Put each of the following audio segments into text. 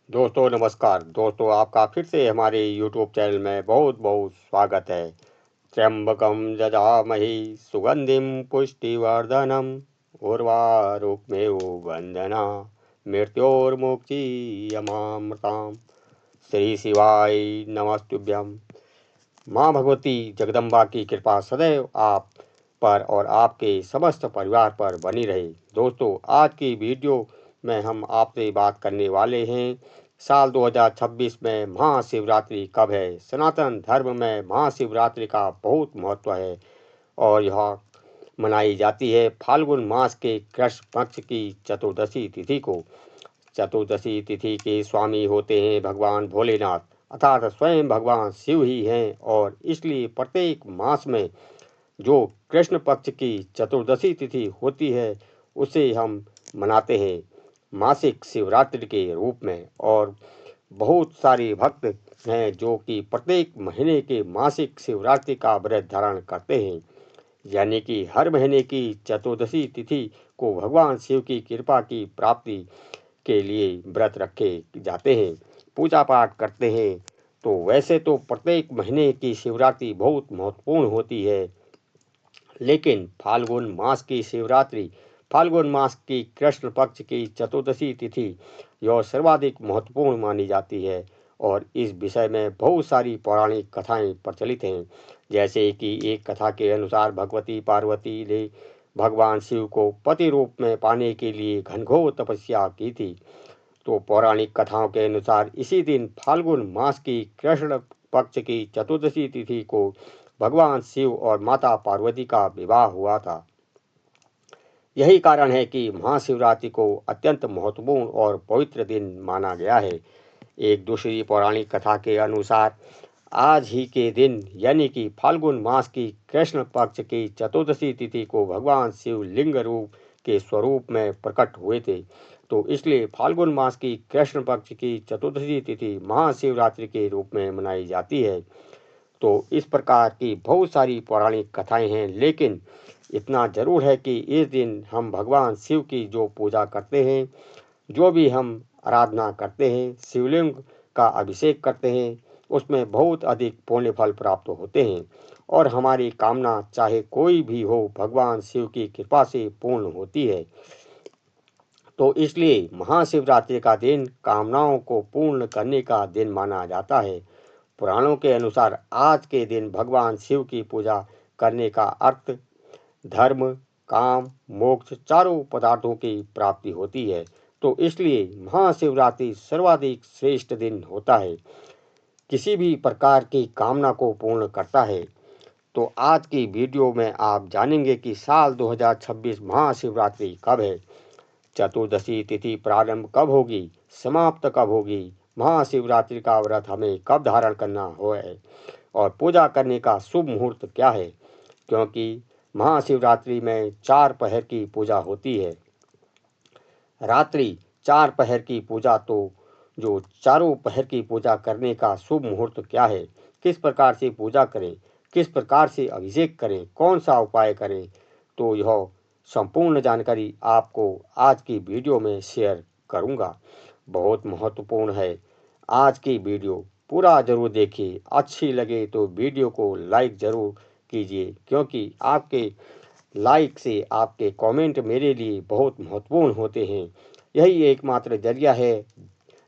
दोस्तों नमस्कार। दोस्तों आपका फिर से हमारे YouTube चैनल में बहुत बहुत स्वागत है। त्र्यंबकम जजामहि सुगंधिम पुष्टिवर्धनम उर्वारुकमेव वंदना मृत्योर्मुक्षीयमामृताम। श्री शिवाय नमस्तुभ्यम। माँ भगवती जगदम्बा की कृपा सदैव आप पर और आपके समस्त परिवार पर बनी रहे। दोस्तों आज की वीडियो में हम आपसे बात करने वाले हैं साल 2026 में महाशिवरात्रि कब है। सनातन धर्म में महाशिवरात्रि का बहुत महत्व है और यह मनाई जाती है फाल्गुन मास के कृष्ण पक्ष की चतुर्दशी तिथि को। चतुर्दशी तिथि के स्वामी होते हैं भगवान भोलेनाथ अर्थात स्वयं भगवान शिव ही हैं और इसलिए प्रत्येक मास में जो कृष्ण पक्ष की चतुर्दशी तिथि होती है उसे हम मनाते हैं मासिक शिवरात्रि के रूप में। और बहुत सारे भक्त हैं जो कि प्रत्येक महीने के मासिक शिवरात्रि का व्रत धारण करते हैं, यानी कि हर महीने की चतुर्दशी तिथि को भगवान शिव की कृपा की प्राप्ति के लिए व्रत रखे जाते हैं, पूजा पाठ करते हैं। तो वैसे तो प्रत्येक महीने की शिवरात्रि बहुत महत्वपूर्ण होती है, लेकिन फाल्गुन मास की कृष्ण पक्ष की चतुर्दशी तिथि यह सर्वाधिक महत्वपूर्ण मानी जाती है। और इस विषय में बहुत सारी पौराणिक कथाएं प्रचलित हैं। जैसे कि एक कथा के अनुसार भगवती पार्वती ने भगवान शिव को पति रूप में पाने के लिए घनघोर तपस्या की थी। तो पौराणिक कथाओं के अनुसार इसी दिन फाल्गुन मास की कृष्ण पक्ष की चतुर्दशी तिथि को भगवान शिव और माता पार्वती का विवाह हुआ था। यही कारण है कि महाशिवरात्रि को अत्यंत महत्वपूर्ण और पवित्र दिन माना गया है। एक दूसरी पौराणिक कथा के अनुसार आज ही के दिन यानी कि फाल्गुन मास की कृष्ण पक्ष की चतुर्दशी तिथि को भगवान शिव लिंग रूप के स्वरूप में प्रकट हुए थे। तो इसलिए फाल्गुन मास की कृष्ण पक्ष की चतुर्दशी तिथि महाशिवरात्रि के रूप में मनाई जाती है। तो इस प्रकार की बहुत सारी पौराणिक कथाएं हैं, लेकिन इतना जरूर है कि इस दिन हम भगवान शिव की जो पूजा करते हैं, जो भी हम आराधना करते हैं, शिवलिंग का अभिषेक करते हैं, उसमें बहुत अधिक पुण्य फल प्राप्त होते हैं और हमारी कामना चाहे कोई भी हो भगवान शिव की कृपा से पूर्ण होती है। तो इसलिए महाशिवरात्रि का दिन कामनाओं को पूर्ण करने का दिन माना जाता है। पुराणों के अनुसार आज के दिन भगवान शिव की पूजा करने का अर्थ धर्म, काम, मोक्ष चारों पदार्थों की प्राप्ति होती है। तो इसलिए महाशिवरात्रि सर्वाधिक श्रेष्ठ दिन होता है, किसी भी प्रकार की कामना को पूर्ण करता है। तो आज की वीडियो में आप जानेंगे कि साल 2026 महाशिवरात्रि कब है, चतुर्दशी तिथि प्रारंभ कब होगी, समाप्त कब होगी, महाशिवरात्रि का व्रत हमें कब धारण करना हो है और पूजा करने का शुभ मुहूर्त क्या है। क्योंकि महाशिवरात्रि में 4 पहर की पूजा होती है। रात्रि 4 पहर की पूजा, तो जो चारों पहर की पूजा करने का शुभ मुहूर्त क्या है, किस प्रकार से पूजा करें, किस प्रकार से अभिषेक करें, कौन सा उपाय करें, तो यह संपूर्ण जानकारी आपको आज की वीडियो में शेयर करूंगा। बहुत महत्वपूर्ण है आज की वीडियो, पूरा जरूर देखिए। अच्छी लगे तो वीडियो को लाइक ज़रूर कीजिए, क्योंकि आपके लाइक से आपके कमेंट मेरे लिए बहुत महत्वपूर्ण होते हैं। यही एकमात्र जरिया है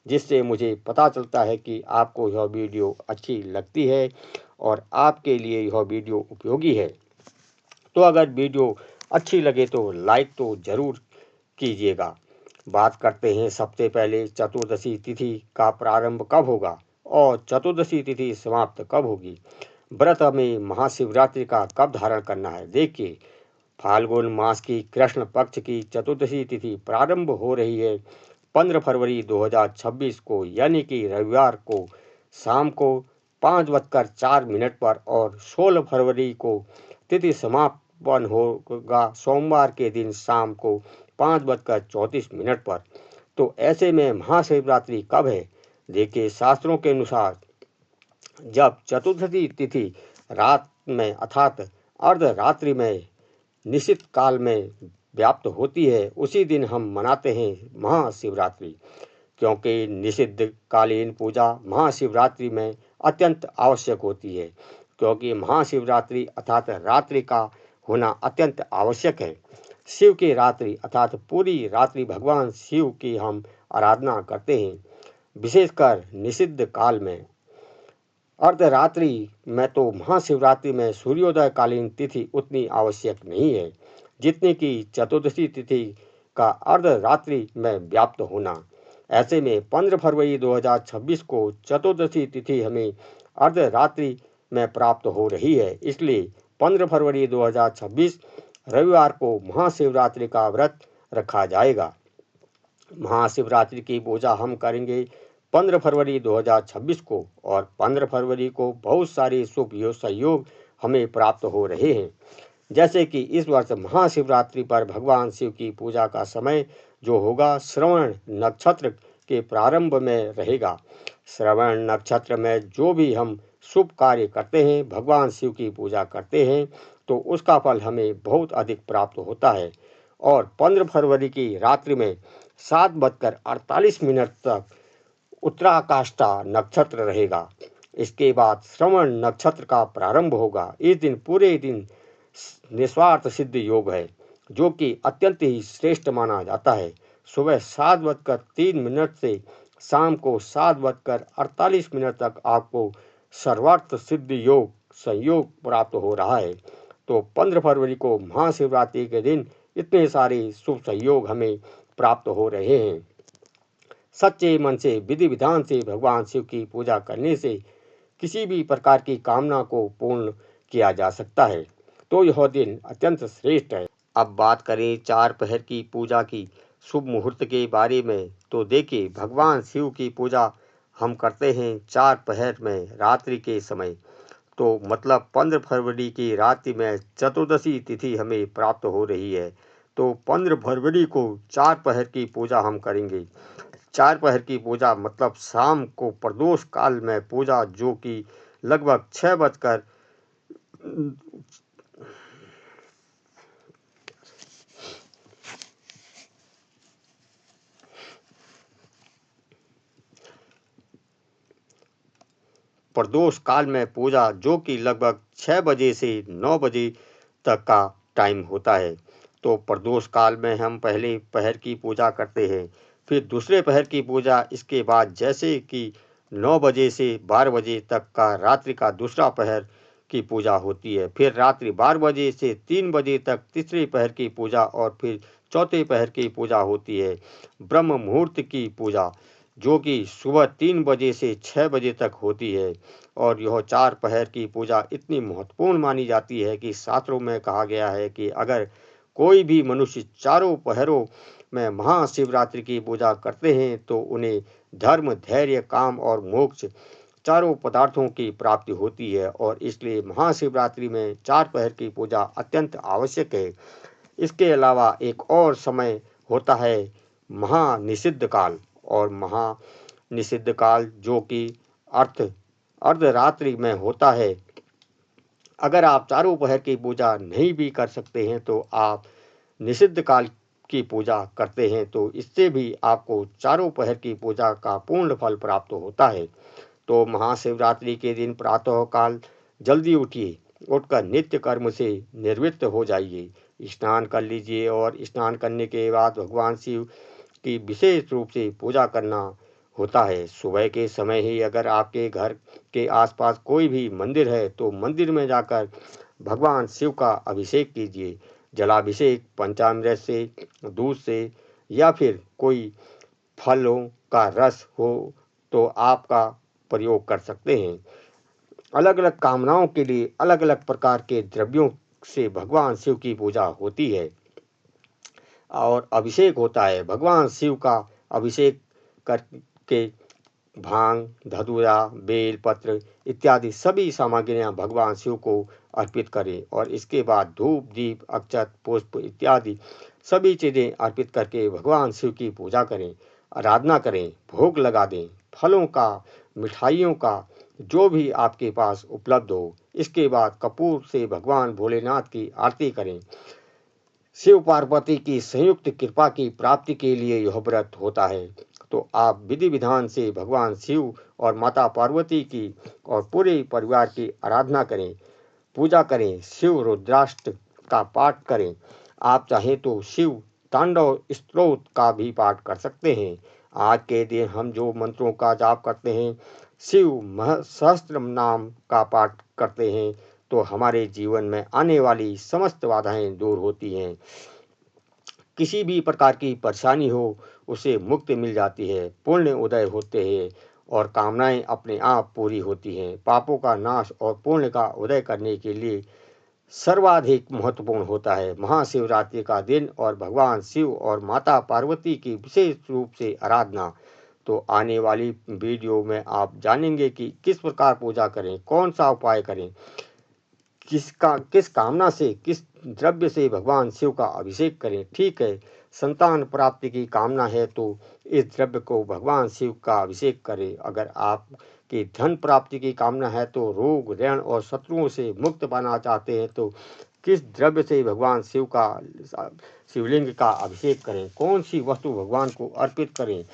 जिससे मुझे पता चलता है कि आपको यह वीडियो अच्छी लगती है और आपके लिए यह वीडियो उपयोगी है। तो अगर वीडियो अच्छी लगे तो लाइक तो ज़रूर कीजिएगा। बात करते हैं सबसे पहले चतुर्दशी तिथि का प्रारंभ कब होगा और चतुर्दशी तिथि समाप्त कब होगी। व्रत में महाशिवरात्रि का कब धारण करना है। देखिए, फाल्गुन मास की कृष्ण पक्ष की चतुर्दशी तिथि प्रारंभ हो रही है 15 फरवरी 2026 को, यानी कि रविवार को शाम को 5:04 पर और 16 फरवरी को तिथि समापन होगा सोमवार के दिन शाम को 5:34 पर। तो ऐसे में महाशिवरात्रि कब है। देखिए, शास्त्रों के अनुसार जब चतुर्दशी तिथि रात में अर्थात अर्धरात्रि में निश्चित काल में व्याप्त होती है, उसी दिन हम मनाते हैं महाशिवरात्रि। क्योंकि निषिद्ध कालीन पूजा महाशिवरात्रि में अत्यंत आवश्यक होती है, क्योंकि महाशिवरात्रि अर्थात रात्रि का होना अत्यंत आवश्यक है। शिव की रात्रि अर्थात पूरी रात्रि भगवान शिव की हम आराधना करते हैं। विशेषकर निषिद्ध काल में अर्धरात्रि में तो महाशिवरात्रि में सूर्योदय कालीन तिथि उतनी आवश्यक नहीं है जितनी कि चतुर्दशी तिथि का अर्धरात्रि में व्याप्त होना। ऐसे में 15 फरवरी 2026 को चतुर्दशी तिथि हमें अर्धरात्रि में प्राप्त हो रही है, इसलिए 15 फरवरी 2026 रविवार को महाशिवरात्रि का व्रत रखा जाएगा। महाशिवरात्रि की पूजा हम करेंगे 15 फरवरी 2026 को, और 15 फरवरी को बहुत सारे शुभ संयोग हमें प्राप्त हो रहे हैं। जैसे कि इस वर्ष महाशिवरात्रि पर भगवान शिव की पूजा का समय जो होगा श्रवण नक्षत्र के प्रारंभ में रहेगा। श्रवण नक्षत्र में जो भी हम शुभ कार्य करते हैं, भगवान शिव की पूजा करते हैं, तो उसका फल हमें बहुत अधिक प्राप्त होता है। और 15 फरवरी की रात्रि में 7:48 तक उत्तराकाष्ठा नक्षत्र रहेगा। इसके बाद श्रवण नक्षत्र का प्रारंभ होगा। इस दिन पूरे दिन निस्वार्थ सिद्ध योग है, जो कि अत्यंत ही श्रेष्ठ माना जाता है। सुबह 7:03 से शाम को 7:48 तक आपको सर्वार्थ सिद्ध योग संयोग प्राप्त हो रहा है। तो 15 फरवरी को महाशिवरात्रि के दिन इतने सारे शुभ संयोग हमें प्राप्त हो रहे हैं। सच्चे मन से विधि विधान से भगवान शिव की पूजा करने से किसी भी प्रकार की कामना को पूर्ण किया जा सकता है, तो यह दिन अत्यंत श्रेष्ठ है। अब बात करें 4 पहर की पूजा की शुभ मुहूर्त के बारे में, तो देखिए भगवान शिव की पूजा हम करते हैं 4 पहर में रात्रि के समय। तो मतलब 15 फरवरी की रात्रि में चतुर्दशी तिथि हमें प्राप्त हो रही है, तो 15 फरवरी को 4 पहर की पूजा हम करेंगे। 4 पहर की पूजा मतलब शाम को प्रदोष काल में पूजा, जो कि लगभग 6 प्रदोष काल में पूजा, जो कि लगभग 6 बजे से 9 बजे तक का टाइम होता है। तो प्रदोष काल में हम पहले पहर की पूजा करते हैं, फिर दूसरे पहर की पूजा इसके बाद, जैसे कि 9 बजे से 12 बजे तक का रात्रि का दूसरा पहर की पूजा होती है। फिर रात्रि 12 बजे से 3 बजे तक तीसरे पहर की पूजा, और फिर चौथे पहर की पूजा होती है ब्रह्म मुहूर्त की पूजा, जो कि सुबह 3 बजे से 6 बजे तक होती है। और यह 4 पहर की पूजा इतनी महत्वपूर्ण मानी जाती है कि शास्त्रों में कहा गया है कि अगर कोई भी मनुष्य चारों पहरों में महाशिवरात्रि की पूजा करते हैं तो उन्हें धर्म, धैर्य, काम और मोक्ष चारों पदार्थों की प्राप्ति होती है। और इसलिए महाशिवरात्रि में 4 पहर की पूजा अत्यंत आवश्यक है। इसके अलावा एक और समय होता है महानिषिद्ध काल, और महानिषिद्ध काल जो कि अर्धरात्रि में होता है। अगर आप चारों पहर की पूजा नहीं भी कर सकते हैं तो आप निषिद्ध काल की पूजा करते हैं, तो इससे भी आपको चारों पहर की पूजा का पूर्ण फल प्राप्त होता है। तो महाशिवरात्रि के दिन प्रातः काल जल्दी उठिए, उठकर नित्य कर्म से निवृत्त हो जाइए, स्नान कर लीजिए, और स्नान करने के बाद भगवान शिव की विशेष रूप से पूजा करना होता है। सुबह के समय ही अगर आपके घर के आसपास कोई भी मंदिर है तो मंदिर में जाकर भगवान शिव का अभिषेक कीजिए। जलाभिषेक पंचामृत से, दूध से, या फिर कोई फलों का रस हो तो आपका प्रयोग कर सकते हैं। अलग अलग कामनाओं के लिए अलग अलग प्रकार के द्रव्यों से भगवान शिव की पूजा होती है और अभिषेक होता है। भगवान शिव का अभिषेक करके भांग, धतूरा, बेल पत्र इत्यादि सभी सामग्रियां भगवान शिव को अर्पित करें, और इसके बाद धूप, दीप, अक्षत, पुष्प इत्यादि सभी चीज़ें अर्पित करके भगवान शिव की पूजा करें, आराधना करें, भोग लगा दें, फलों का, मिठाइयों का, जो भी आपके पास उपलब्ध हो। इसके बाद कपूर से भगवान भोलेनाथ की आरती करें। शिव पार्वती की संयुक्त कृपा की प्राप्ति के लिए यह व्रत होता है। तो आप विधि विधान से भगवान शिव और माता पार्वती की और पूरे परिवार की आराधना करें, पूजा करें, शिव रुद्राष्टक का पाठ करें। आप चाहें तो शिव तांडव स्तोत्र का भी पाठ कर सकते हैं। आज के दिन हम जो मंत्रों का जाप करते हैं, शिव सहस्त्र नाम का पाठ करते हैं, तो हमारे जीवन में आने वाली समस्त बाधाएं दूर होती हैं। किसी भी प्रकार की परेशानी हो, उसे मुक्ति मिल जाती है, पुण्य उदय होते हैं और कामनाएं अपने आप पूरी होती हैं। पापों का नाश और पुण्य का उदय करने के लिए सर्वाधिक महत्वपूर्ण होता है महाशिवरात्रि का दिन और भगवान शिव और माता पार्वती की विशेष रूप से आराधना। तो आने वाली वीडियो में आप जानेंगे कि किस प्रकार पूजा करें, कौन सा उपाय करें, किस कामना से, किस द्रव्य से भगवान शिव का अभिषेक करें। ठीक है, संतान प्राप्ति की कामना है तो इस द्रव्य को भगवान शिव का अभिषेक करें। अगर आप की धन प्राप्ति की कामना है तो रोग ऋण और शत्रुओं से मुक्त पाना चाहते हैं तो किस द्रव्य से भगवान शिव का शिवलिंग का अभिषेक करें, कौन सी वस्तु भगवान को अर्पित करें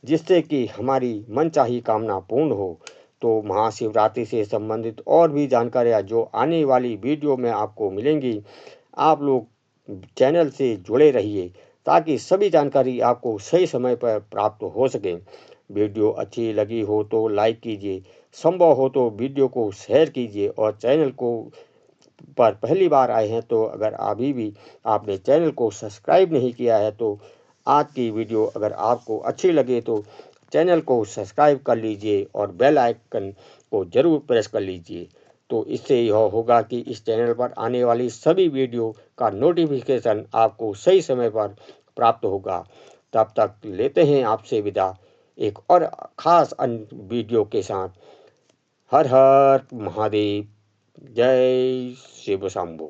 जिससे कि हमारी मनचाही कामना पूर्ण हो। तो महाशिवरात्रि से संबंधित और भी जानकारियाँ जो आने वाली वीडियो में आपको मिलेंगी, आप लोग चैनल से जुड़े रहिए ताकि सभी जानकारी आपको सही समय पर प्राप्त हो सके। वीडियो अच्छी लगी हो तो लाइक कीजिए, संभव हो तो वीडियो को शेयर कीजिए और चैनल को पर पहली बार आए हैं तो अगर अभी भी आपने चैनल को सब्सक्राइब नहीं किया है तो आज की वीडियो अगर आपको अच्छी लगे तो चैनल को सब्सक्राइब कर लीजिए और बेल आइकन को ज़रूर प्रेस कर लीजिए। तो इससे यह होगा कि इस चैनल पर आने वाली सभी वीडियो का नोटिफिकेशन आपको सही समय पर प्राप्त होगा। तब तक लेते हैं आपसे विदा एक और ख़ास अन्य वीडियो के साथ। हर हर महादेव, जय शिव शंभु।